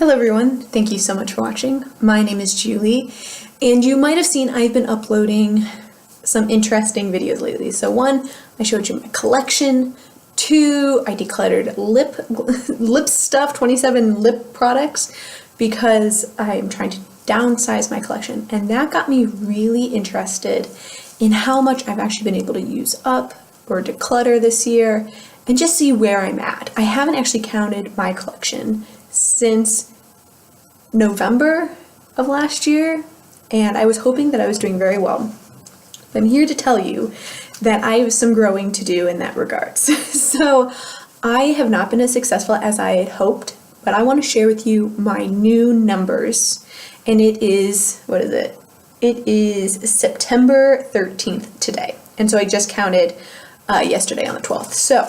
Hello everyone, thank you so much for watching. My name is Julie, and you might have seen I've been uploading some interesting videos lately. So one, I showed you my collection. Two, I decluttered lip stuff, 27 lip products, because I'm trying to downsize my collection. And that got me really interested in how much I've actually been able to use up or declutter this year, and just see where I'm at. I haven't actually counted my collection since November of last year, and I was hoping that I was doing very well. I'm here to tell you that I have some growing to do in that regards. So I have not been as successful as I had hoped, but I want to share with you my new numbers, and it is, what is it? It is September 13th today, and so I just counted yesterday on the 12th. So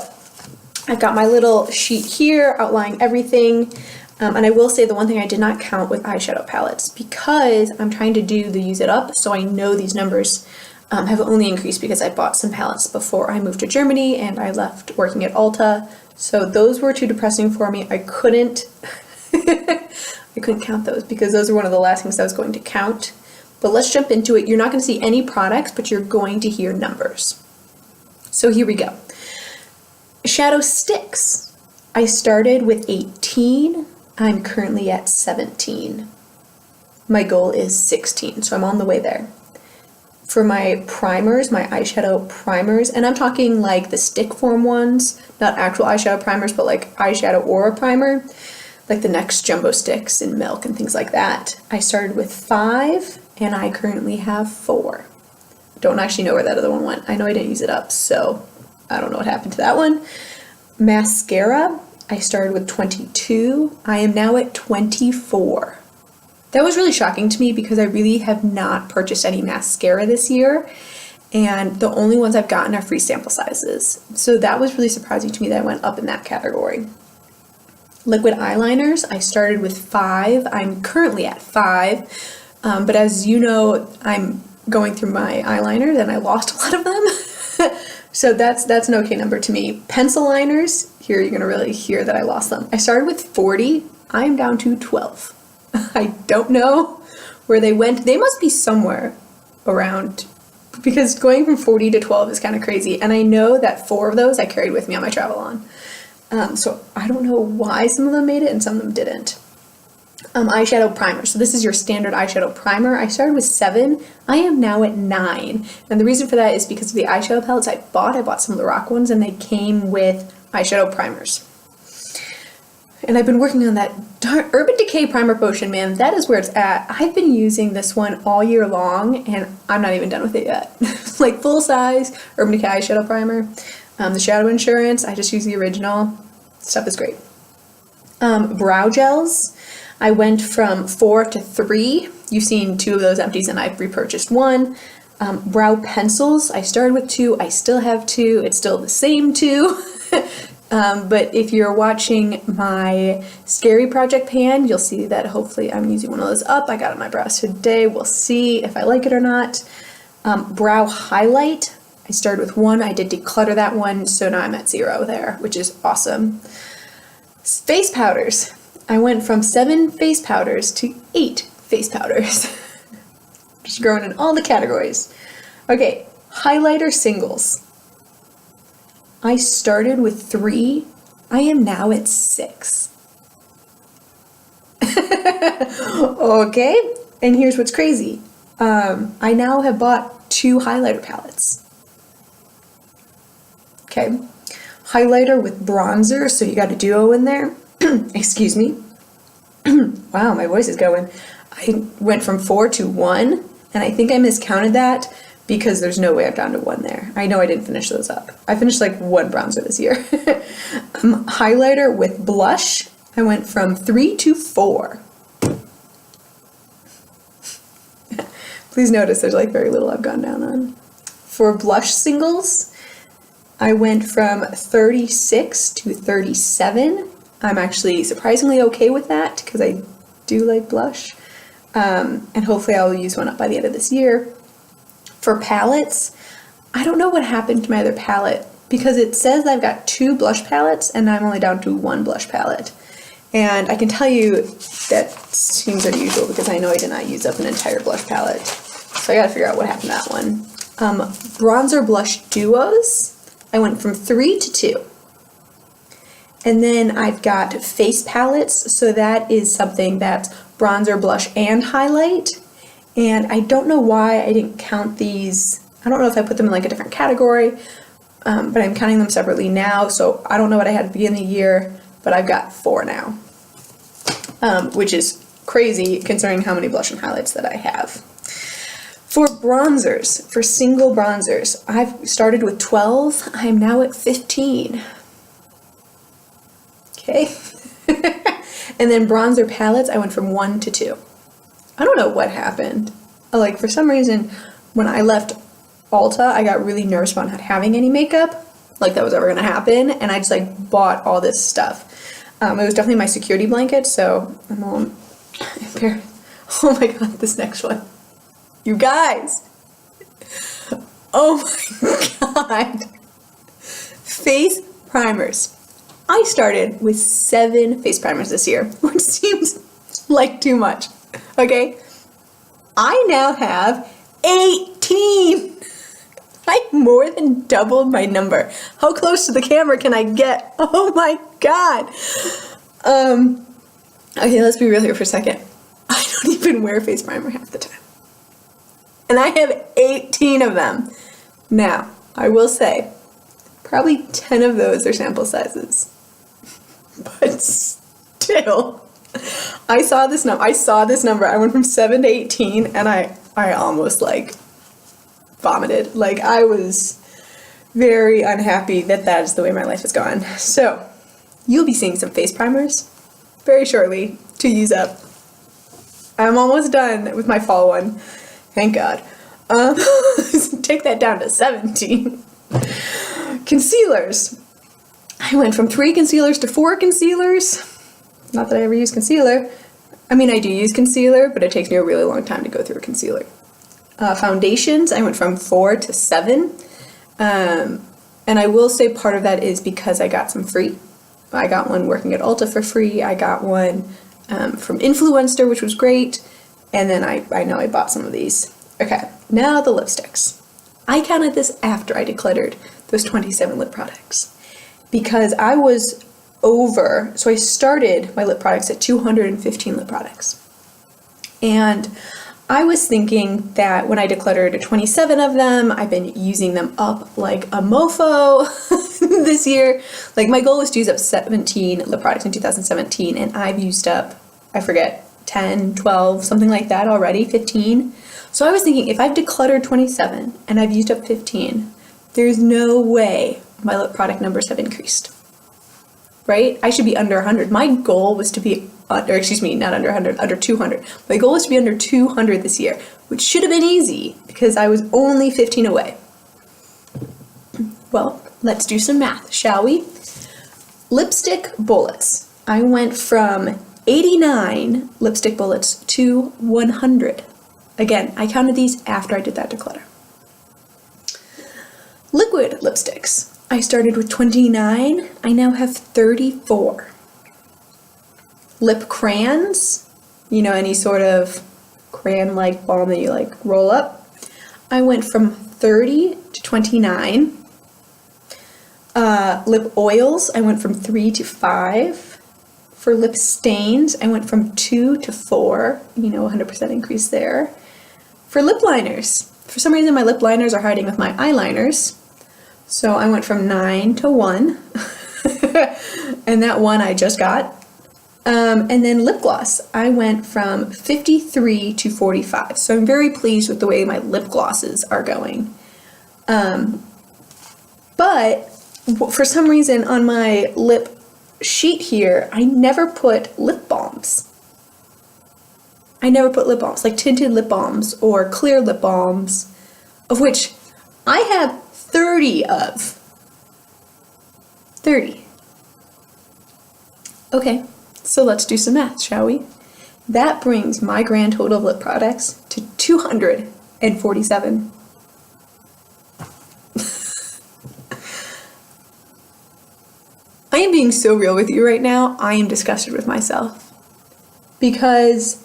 I've got my little sheet here outlining everything. And I will say the one thing I did not count with eyeshadow palettes, because I'm trying to do the use it up, so I know these numbers have only increased because I bought some palettes before I moved to Germany and I left working at Ulta. So those were too depressing for me. I couldn't count those because those are one of the last things I was going to count. But let's jump into it. You're not going to see any products, but you're going to hear numbers. So here we go. Shadow sticks. I started with 18. I'm currently at 17. My goal is 16, so I'm on the way there. For my primers, my eyeshadow primers, and I'm talking like the stick form ones, not actual eyeshadow primers, but like eyeshadow aura primer, like the NYX jumbo sticks in milk and things like that. I started with 5, and I currently have 4. Don't actually know where that other one went. I know I didn't use it up, so I don't know what happened to that one. Mascara, I started with 22. I am now at 24. That was really shocking to me because I really have not purchased any mascara this year, and the only ones I've gotten are free sample sizes. So that was really surprising to me that I went up in that category. Liquid eyeliners, I started with 5. I'm currently at 5, but as you know, I'm going through my eyeliners and I lost a lot of them. So that's an okay number to me. Pencil liners, here you're gonna really hear that I lost them. I started with 40, I am down to 12. I don't know where they went. They must be somewhere around, because going from 40 to 12 is kind of crazy. And I know that 4 of those I carried with me on my travel on. So I don't know why some of them made it and some of them didn't. Eyeshadow primer. So this is your standard eyeshadow primer. I started with 7. I am now at 9. And the reason for that is because of the eyeshadow palettes I bought some Lorac ones, and they came with eyeshadow primers. And I've been working on that Urban Decay Primer Potion, man. That is where it's at. I've been using this one all year long, and I'm not even done with it yet. Like full size Urban Decay eyeshadow primer. The Shadow Insurance, I just use the original. Stuff is great. Brow gels. I went from 4 to 3. You've seen 2 of those empties and I've repurchased 1. Brow pencils, I started with 2. I still have 2. It's still the same 2. But if you're watching my Scary Project pan, you'll see that hopefully I'm using one of those up. I got it on my brows today. We'll see if I like it or not. Brow highlight, I started with 1. I did declutter that one, so now I'm at 0 there, which is awesome. Face powders. I went from 7 face powders to 8 face powders. Just growing in all the categories. Okay, highlighter singles. I started with 3. I am now at 6. Okay, and here's what's crazy. I now have bought 2 highlighter palettes. Okay, highlighter with bronzer, so you got a duo in there. Excuse me. Wow, my voice is going. I went from 4 to 1, and I think I miscounted that because there's no way I'm down to 1 there. I know I didn't finish those up. I finished like 1 bronzer this year. Highlighter with blush, I went from 3 to 4. Please notice there's like very little I've gone down on. For blush singles, I went from 36 to 37. I'm actually surprisingly okay with that because I do like blush. And hopefully I'll use one up by the end of this year. For palettes, I don't know what happened to my other palette because it says I've got 2 blush palettes and I'm only down to 1 blush palette. And I can tell you that seems unusual because I know I did not use up an entire blush palette. So I gotta figure out what happened to that one. Bronzer blush duos, I went from 3 to 2. And then I've got face palettes, so that is something that's bronzer, blush, and highlight. And I don't know why I didn't count these. I don't know if I put them in like a different category, but I'm counting them separately now. So I don't know what I had at the beginning of the year, but I've got 4 now, which is crazy considering how many blush and highlights that I have. For bronzers, for single bronzers, I've started with 12. I'm now at 15. Okay. And then bronzer palettes, I went from 1 to 2. I don't know what happened. Like, for some reason, when I left Ulta, I got really nervous about not having any makeup, like that was ever gonna happen, and I just like bought all this stuff. It was definitely my security blanket, so I'm all here. Oh my god, this next one. You guys! Oh my god! Face primers. I started with 7 face primers this year, which seems like too much, okay? I now have 18! I more than doubled my number. How close to the camera can I get? Oh my god! Okay, let's be real here for a second. I don't even wear face primer half the time. And I have 18 of them. Now, I will say, probably 10 of those are sample sizes. But still, I saw this number. I went from 7 to 18, and I almost like vomited. Like, I was very unhappy that is the way my life has gone. So, you'll be seeing some face primers very shortly to use up. I'm almost done with my fall one. Thank God. Take that down to 17. Concealers. I went from 3 concealers to 4 concealers. Not that I ever use concealer. I mean, I do use concealer, but it takes me a really long time to go through a concealer. Foundations, I went from 4 to 7. And I will say part of that is because I got some free. I got one working at Ulta for free. I got one from Influencer, which was great. And then I know I bought some of these. Okay, now the lipsticks. I counted this after I decluttered those 27 lip products. Because I was over, so I started my lip products at 215 lip products. And I was thinking that when I decluttered 27 of them, I've been using them up like a mofo this year. Like, my goal was to use up 17 lip products in 2017, and I've used up, I forget, 10, 12, something like that already, 15. So I was thinking, if I've decluttered 27 and I've used up 15, there's no way my lip product numbers have increased, right? I should be under 100. My goal was to be under 200. My goal was to be under 200 this year, which should have been easy because I was only 15 away. Well, let's do some math, shall we? Lipstick bullets. I went from 89 lipstick bullets to 100. Again, I counted these after I did that declutter. Liquid lipsticks. I started with 29. I now have 34. Lip crayons, you know, any sort of crayon-like balm that you like roll up. I went from 30 to 29. Lip oils, I went from 3 to 5. For lip stains, I went from 2 to 4, 100% increase there. For lip liners, for some reason my lip liners are hiding with my eyeliners, so I went from 9 to 1, and that one I just got. And then lip gloss, I went from 53 to 45, so I'm very pleased with the way my lip glosses are going. But for some reason on my lip sheet here, I never put lip balms. Like tinted lip balms or clear lip balms, of which I have 30 of. 30. Okay, so let's do some math, shall we? That brings my grand total of lip products to 247. I am being being so real with you right now. I am disgusted with myself. Because,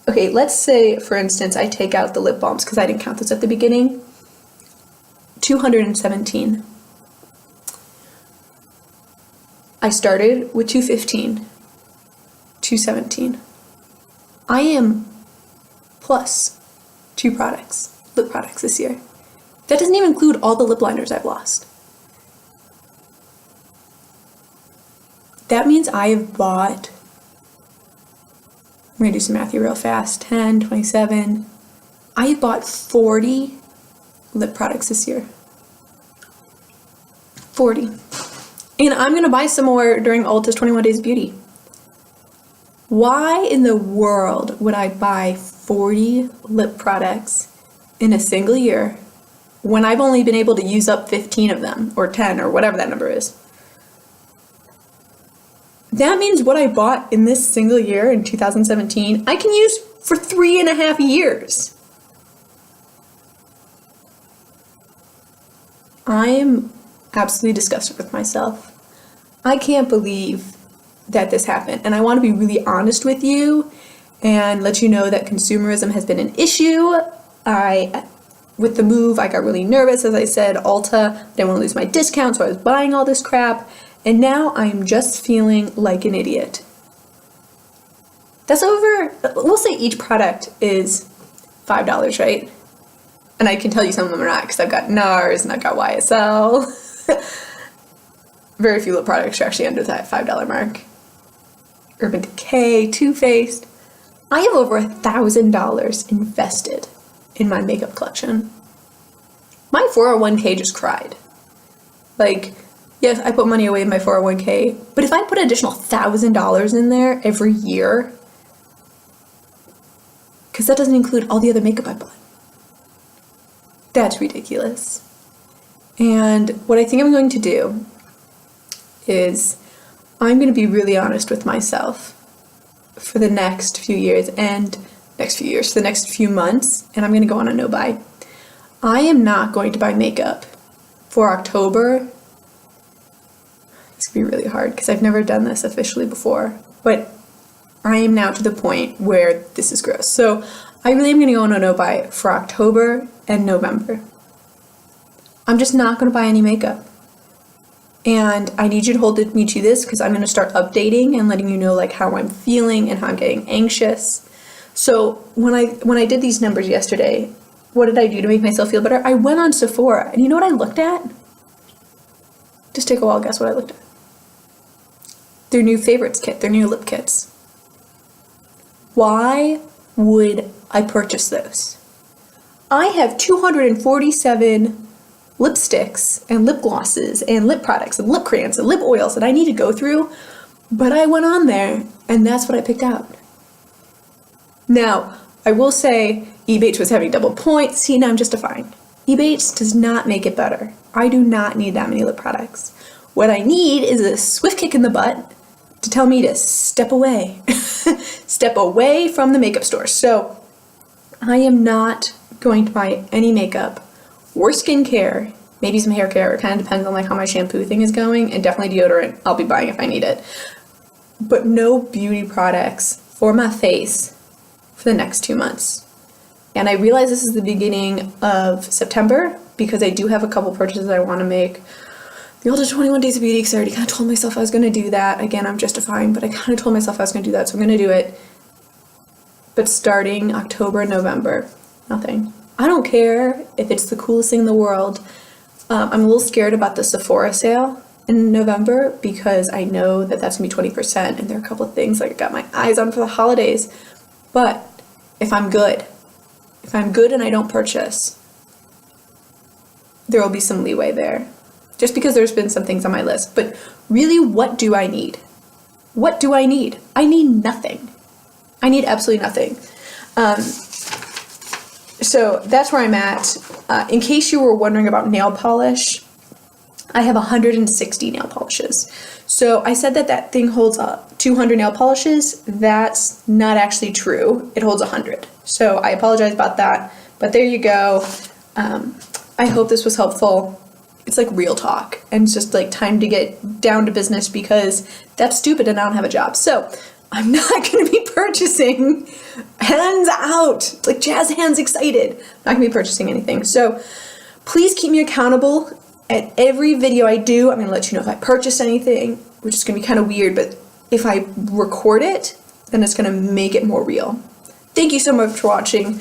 okay, let's say, for instance, I take out the lip balms because I didn't count those at the beginning. 217. I started with 215, 217. I am plus 2 products, lip products this year. That doesn't even include all the lip liners I've lost. That means I have bought, I'm going to do some math here real fast, 10, 27. I have bought 40 lip products this year. 40. And I'm going to buy some more during Ulta's 21 Days of Beauty. Why in the world would I buy 40 lip products in a single year when I've only been able to use up 15 of them, or 10, or whatever that number is? That means what I bought in this single year in 2017, I can use for 3.5 years. I am absolutely disgusted with myself. I can't believe that this happened. And I want to be really honest with you and let you know that consumerism has been an issue. With the move, I got really nervous. As I said, Ulta, I didn't want to lose my discount, so I was buying all this crap. And now I'm just feeling like an idiot. That's over, we'll say each product is $5, right? And I can tell you some of them are not, because I've got NARS and I've got YSL. Very few lip products are actually under that $5 mark. Urban Decay, Too Faced. I have over $1,000 invested in my makeup collection. My 401k just cried. Like, yes, I put money away in my 401k, but if I put an additional $1,000 in there every year, because that doesn't include all the other makeup I bought, that's ridiculous. And what I think I'm going to do is I'm going to be really honest with myself for the next few years, for the next few months, and I'm going to go on a no-buy. I am not going to buy makeup for October. It's going to be really hard because I've never done this officially before, but I am now to the point where this is gross. So I really am going to go on a no-buy for October and November. I'm just not going to buy any makeup. And I need you to hold me to this because I'm going to start updating and letting you know like how I'm feeling and how I'm getting anxious. So when I did these numbers yesterday, what did I do to make myself feel better? I went on Sephora, and you know what I looked at? Just take a while, guess what I looked at? Their new favorites kit, their new lip kits. Why would I purchase those? I have 247 lipsticks and lip glosses and lip products and lip crayons and lip oils that I need to go through, but I went on there and that's what I picked out. Now, I will say Ebates was having double points. See, now I'm justifying. Ebates does not make it better. I do not need that many lip products. What I need is a swift kick in the butt to tell me to step away. Step away from the makeup store. So I am not going to buy any makeup or skincare, maybe some hair care. It kind of depends on like how my shampoo thing is going, and definitely deodorant I'll be buying if I need it. But no beauty products for my face for the next 2 months. And I realize this is the beginning of September because I do have a couple purchases I want to make. The Ulta 21 Days of Beauty, because I already kind of told myself I was going to do that. Again, I'm justifying, but I kind of told myself I was going to do that, so I'm going to do it. But starting October, November, nothing. I don't care if it's the coolest thing in the world. I'm a little scared about the Sephora sale in November because I know that that's going to be 20%, and there are a couple of things like I got my eyes on for the holidays. But if I'm good and I don't purchase, there will be some leeway there. Just because there's been some things on my list. But really, what do I need? What do I need? I need nothing. I need absolutely nothing. So that's where I'm at. In case you were wondering about nail polish, I have 160 nail polishes. So I said that thing holds 200 nail polishes. That's not actually true. It holds 100. So I apologize about that. But there you go. I hope this was helpful. it's like real talk, and it's just like time to get down to business because that's stupid and I don't have a job. So I'm not going to be purchasing, hands out, like jazz hands excited. Not going to be purchasing anything. So please keep me accountable at every video I do. I'm going to let you know if I purchase anything, which is going to be kind of weird, but if I record it, then it's going to make it more real. Thank you so much for watching.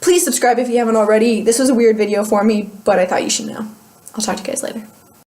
Please subscribe if you haven't already. This was a weird video for me, but I thought you should know. I'll talk to you guys later.